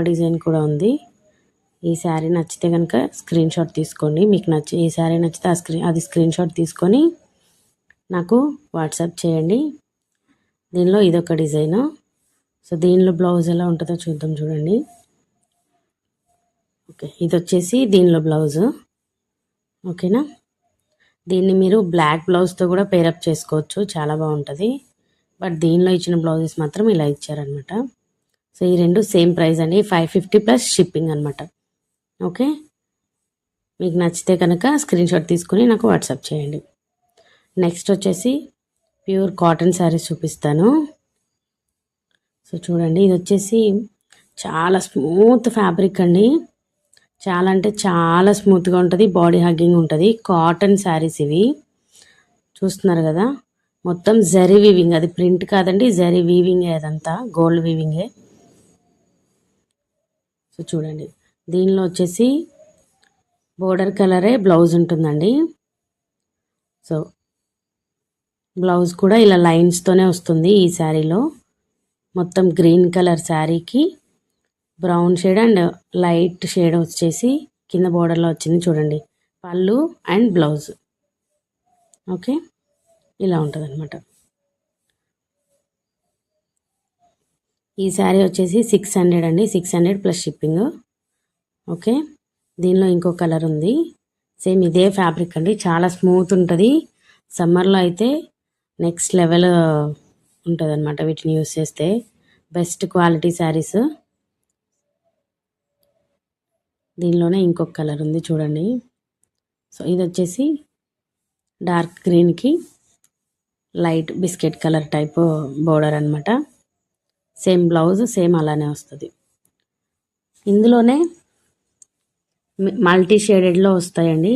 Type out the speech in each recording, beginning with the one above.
Design కూడా ఉంది. ఈ శారీ నచ్చితే కనుక స్క్రీన్ షాట్ తీసుకోండి. మీకు ఈ శారీ నచ్చితే అది స్క్రీన్ షాట్ తీసుకొని నాకు వాట్సాప్ చేయండి. దీనిలో ఇదొక డిజైను. సో దీనిలో బ్లౌజ్ ఎలా ఉంటుందో చూద్దాం, చూడండి. ఓకే, ఇది వచ్చేసి దీనిలో బ్లౌజు. ఓకేనా, దీన్ని మీరు బ్లాక్ బ్లౌజ్తో కూడా పేరప్ చేసుకోవచ్చు, చాలా బాగుంటుంది. బట్ దీనిలో ఇచ్చిన బ్లౌజెస్ మాత్రం ఇలా ఇచ్చారనమాట. సో ఈ రెండు సేమ్ ప్రైస్ అండి, 550 ప్లస్ షిప్పింగ్ అనమాట. ఓకే, మీకు నచ్చితే కనుక స్క్రీన్ షాట్ తీసుకుని నాకు వాట్సాప్ చేయండి. నెక్స్ట్ వచ్చేసి ప్యూర్ కాటన్ శారీస్ చూపిస్తాను. సో చూడండి, ఇది వచ్చేసి చాలా స్మూత్ ఫ్యాబ్రిక్ అండి. చాలా అంటే చాలా స్మూత్గా ఉంటుంది, బాడీ హగ్గింగ్ ఉంటుంది. కాటన్ శారీస్ ఇవి చూస్తున్నారు కదా, మొత్తం జరీ వీవింగ్. అది ప్రింట్ కాదండి, జరీ వీవింగే, అదంతా గోల్డ్ వీవింగే. సో చూడండి, దీనిలో వచ్చేసి బోర్డర్ కలరే బ్లౌజ్ ఉంటుందండి. సో బ్లౌజ్ కూడా ఇలా లైన్స్తోనే వస్తుంది ఈ శారీలో. మొత్తం గ్రీన్ కలర్ శారీకి brown shade and light shade వచ్చేసి కింద బోర్డర్లో వచ్చింది చూడండి, పళ్ళు అండ్ బ్లౌజ్. ఓకే, ఇలా ఉంటుంది అనమాట. ఈ శారీ వచ్చేసి 600 అండి, 600 ప్లస్ షిప్పింగ్. ఓకే, దీనిలో ఇంకో కలర్ ఉంది, సేమ్ ఇదే ఫ్యాబ్రిక్ అండి, చాలా స్మూత్ ఉంటుంది. సమ్మర్లో అయితే నెక్స్ట్ లెవెల్ ఉంటుంది అనమాట వీటిని యూస్ చేస్తే. Best quality saris. దీనిలోనే ఇంకొక కలర్ ఉంది చూడండి. సో ఇది వచ్చేసి డార్క్ గ్రీన్కి light biscuit colour type border అనమాట. సేమ్ బ్లౌజ్ సేమ్ అలానే వస్తుంది. ఇందులోనే మల్టీ షేడెడ్లో వస్తాయండి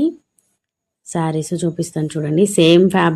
శారీస్, చూపిస్తాను చూడండి. Same fabric